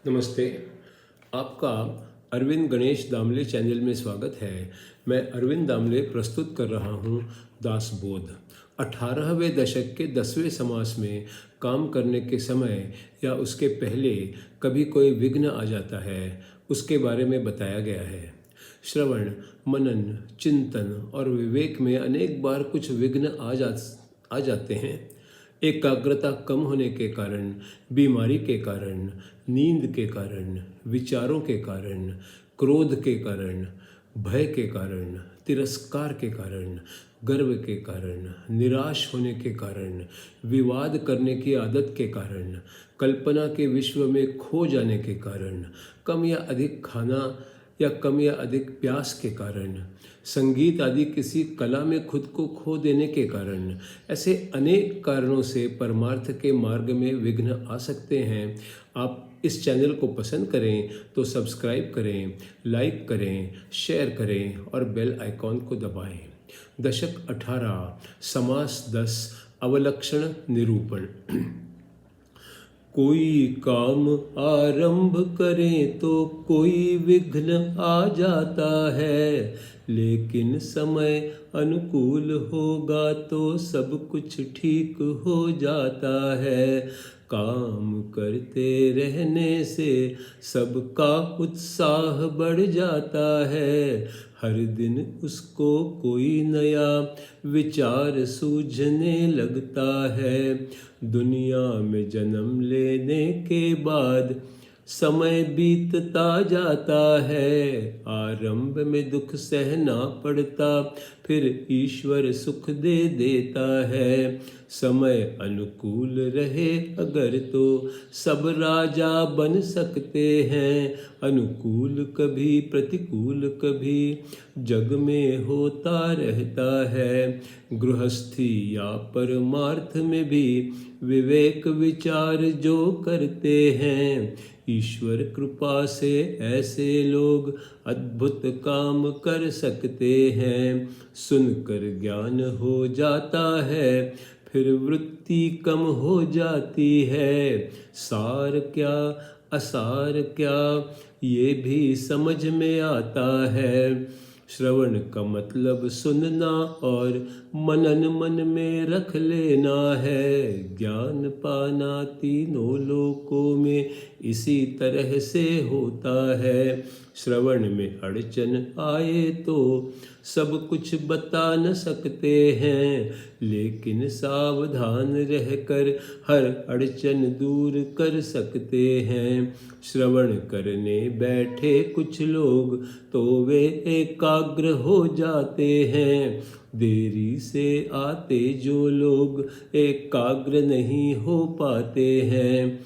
नमस्ते। आपका अरविंद गणेश दामले चैनल में स्वागत है। मैं अरविंद दामले प्रस्तुत कर रहा हूँ दासबोध। 18वें दशक के 10वें समास में काम करने के समय या उसके पहले कभी कोई विघ्न आ जाता है, उसके बारे में बताया गया है। श्रवण, मनन, चिंतन और विवेक में अनेक बार कुछ विघ्न आ जाते हैं। एकाग्रता कम होने के कारण, बीमारी के कारण, नींद के कारण, विचारों के कारण, क्रोध के कारण, भय के कारण, तिरस्कार के कारण, गर्व के कारण, निराश होने के कारण, विवाद करने की आदत के कारण, कल्पना के विश्व में खो जाने के कारण, कम या अधिक खाना या कम या अधिक प्यास के कारण, संगीत आदि किसी कला में खुद को खो देने के कारण, ऐसे अनेक कारणों से परमार्थ के मार्ग में विघ्न आ सकते हैं। आप इस चैनल को पसंद करें तो सब्सक्राइब करें, लाइक करें, शेयर करें और बेल आइकॉन को दबाएं। दशक 18, समास 10, अवलक्षण निरूपण। कोई काम आरंभ करें तो कोई विघ्न आ जाता है, लेकिन समय अनुकूल होगा तो सब कुछ ठीक हो जाता है। काम करते रहने से सबका उत्साह बढ़ जाता है। हर दिन उसको कोई नया विचार सूझने लगता है। दुनिया में जन्म लेने के बाद समय बीतता जाता है। आरंभ में दुख सहना पड़ता, फिर ईश्वर सुख दे देता है। समय अनुकूल रहे अगर तो सब राजा बन सकते हैं। अनुकूल कभी प्रतिकूल कभी जग में होता रहता है। गृहस्थी या परमार्थ में भी विवेक विचार जो करते हैं, ईश्वर कृपा से ऐसे लोग अद्भुत काम कर सकते हैं। सुनकर ज्ञान हो जाता है, फिर वृत्ति कम हो जाती है। सार क्या असार क्या ये भी समझ में आता है। श्रवण का मतलब सुनना और मनन मन में रख लेना है। ज्ञान पाना तीनों लोकों में इसी तरह से होता है। श्रवण में अड़चन आए तो सब कुछ बता न सकते हैं, लेकिन सावधान रहकर हर अड़चन दूर कर सकते हैं। श्रवण करने बैठे कुछ लोग तो वे एकाग्र हो जाते हैं। देरी से आते जो लोग एकाग्र नहीं हो पाते हैं।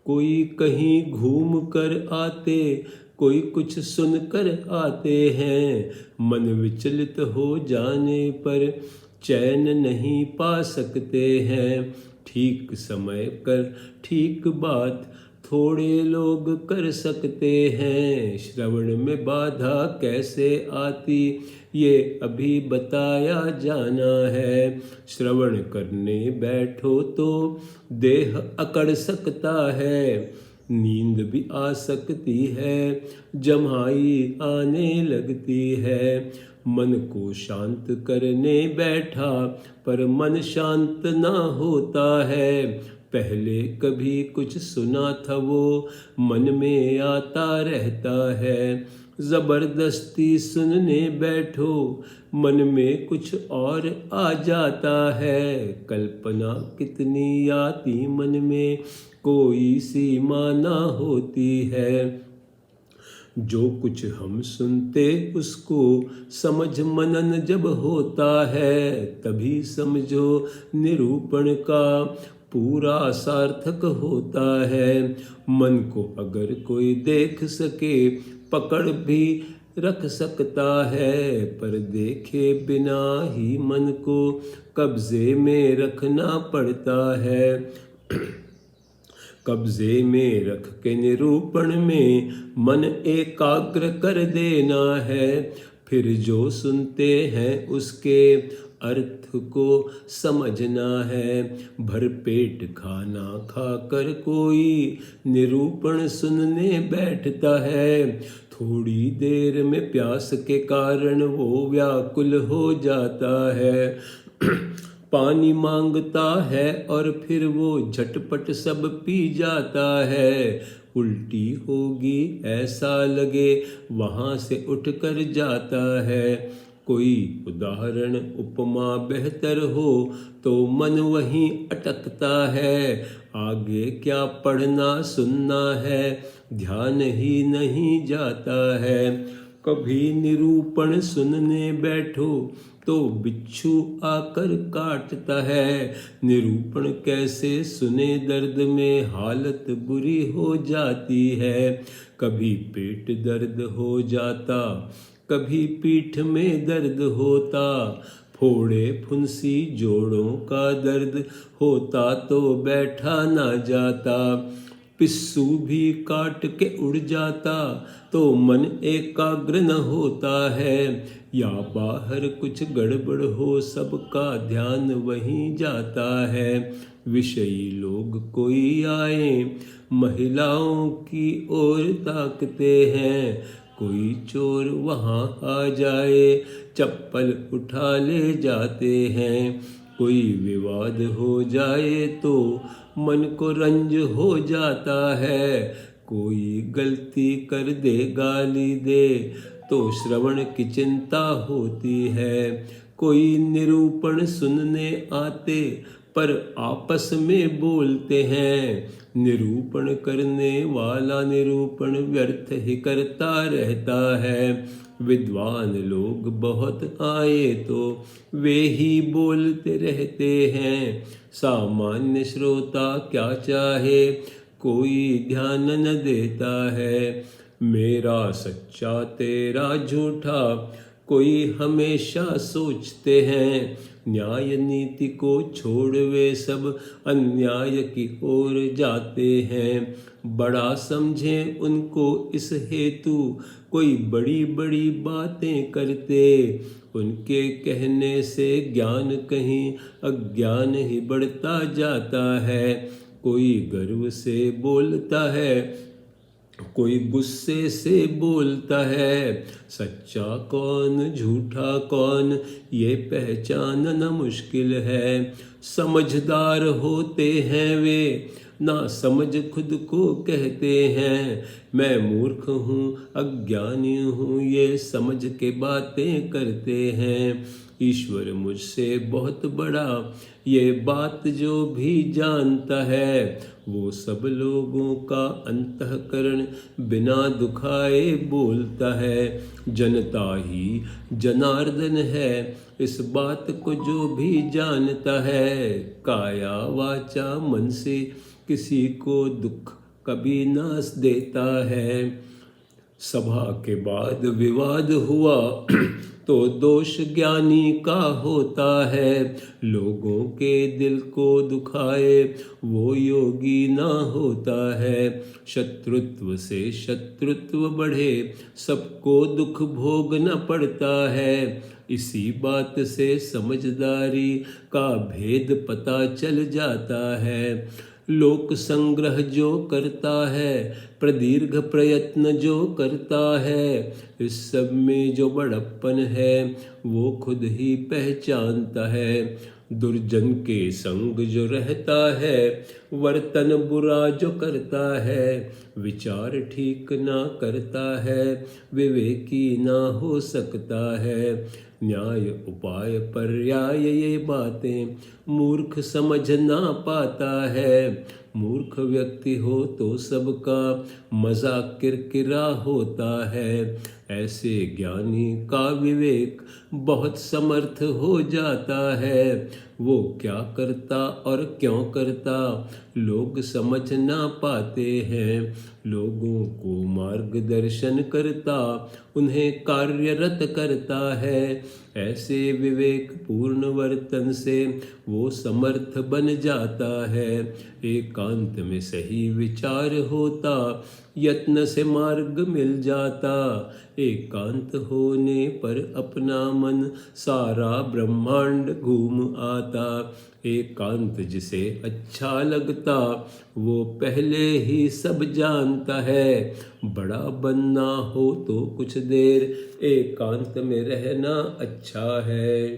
कोई कहीं घूम कर आते, कोई कुछ सुनकर आते हैं। मन विचलित हो जाने पर चैन नहीं पा सकते हैं। ठीक समय कर ठीक बात थोड़े लोग कर सकते हैं। श्रवण में बाधा कैसे आती ये अभी बताया जाना है। श्रवण करने बैठो तो देह अकड़ सकता है। नींद भी आ सकती है, जम्हाई आने लगती है। मन को शांत करने बैठा पर मन शांत ना होता है। पहले कभी कुछ सुना था वो मन में आता रहता है। जबरदस्ती सुनने बैठो मन में कुछ और आ जाता है। कल्पना कितनी आती मन में कोई सीमा ना होती है। जो कुछ हम सुनते उसको समझ मनन जब होता है, तभी समझो निरूपण का पूरा सार्थक होता है। मन को अगर कोई देख सके पकड़ भी रख सकता है, पर देखे बिना ही मन को कब्जे में रखना पड़ता है। कब्जे में रख के निरूपण में मन एकाग्र कर देना है। फिर जो सुनते हैं उसके अर्थ को समझना है। भर पेट खाना खाकर कोई निरूपण सुनने बैठता है, थोड़ी देर में प्यास के कारण वो व्याकुल हो जाता है। पानी मांगता है और फिर वो झटपट सब पी जाता है। उल्टी होगी ऐसा लगे वहाँ से उठकर जाता है। कोई उदाहरण उपमा बेहतर हो तो मन वहीं अटकता है। आगे क्या पढ़ना सुनना है ध्यान ही नहीं जाता है। कभी निरूपण सुनने बैठो तो बिच्छू आकर काटता है। निरूपण कैसे सुने दर्द में हालत बुरी हो जाती है। कभी पेट दर्द हो जाता, कभी पीठ में दर्द होता, फोड़े फुंसी जोड़ों का दर्द होता तो बैठा ना जाता। पिस्सू भी काट के उड़ जाता तो मन एकाग्र न होता है। या बाहर कुछ गड़बड़ हो सबका ध्यान वहीं जाता है। विषयी लोग कोई आए महिलाओं की ओर ताकते हैं। कोई चोर वहाँ आ जाए चप्पल उठा ले जाते हैं। कोई विवाद हो जाए तो मन को रंज हो जाता है। कोई गलती कर दे गाली दे तो श्रवण की चिंता होती है। कोई निरूपण सुनने आते पर आपस में बोलते हैं। निरूपण करने वाला निरूपण व्यर्थ ही करता रहता है। विद्वान लोग बहुत आए तो वे ही बोलते रहते हैं। सामान्य श्रोता क्या चाहे कोई ध्यान न देता है। मेरा सच्चा तेरा झूठा कोई हमेशा सोचते हैं। न्याय नीति को छोड़ वे सब अन्याय की ओर जाते हैं। बड़ा समझें उनको इस हेतु कोई बड़ी बड़ी बातें करते। उनके कहने से ज्ञान कहीं अज्ञान ही बढ़ता जाता है। कोई गर्व से बोलता है, कोई गुस्से से बोलता है। सच्चा कौन झूठा कौन ये पहचानना मुश्किल है। समझदार होते हैं वे ना समझ खुद को कहते हैं। मैं मूर्ख हूँ अज्ञानी हूँ ये समझ के बातें करते हैं। ईश्वर मुझसे बहुत बड़ा ये बात जो भी जानता है। वो सब लोगों का अंतःकरण बिना दुखाए बोलता है। जनता ही जनार्दन है इस बात को जो भी जानता है। काया वाचा मन से किसी को दुख कभी ना देता है। सभा के बाद विवाद हुआ तो दोष ज्ञानी का होता है। लोगों के दिल को दुखाए वो योगी ना होता है। शत्रुत्व से शत्रुत्व बढ़े सबको दुख भोगना पड़ता है। इसी बात से समझदारी का भेद पता चल जाता है। लोक संग्रह जो करता है प्रदीर्घ प्रयत्न जो करता है, इस सब में जो बड़प्पन है वो खुद ही पहचानता है। दुर्जन के संग जो रहता है वर्तन बुरा जो करता है, विचार ठीक ना करता है विवेकी ना हो सकता है। न्याय उपाय पर्याय ये बातें मूर्ख समझ ना पाता है। मूर्ख व्यक्ति हो तो सबका मजाक किरकिरा होता है। ऐसे ज्ञानी का विवेक बहुत समर्थ हो जाता है। वो क्या करता और क्यों करता लोग समझ ना पाते हैं। लोगों को मार्गदर्शन करता, उन्हें कार्यरत करता है। ऐसे विवेक पूर्ण वर्तन से वो समर्थ बन जाता है। एकांत में सही विचार होता, यत्न से मार्ग मिल जाता। एकांत होने पर अपना मन सारा ब्रह्मांड घूम आता। एकांत जिसे अच्छा लगता, वो पहले ही सब जानता है। बड़ा बनना हो तो कुछ देर एकांत में रहना अच्छा है।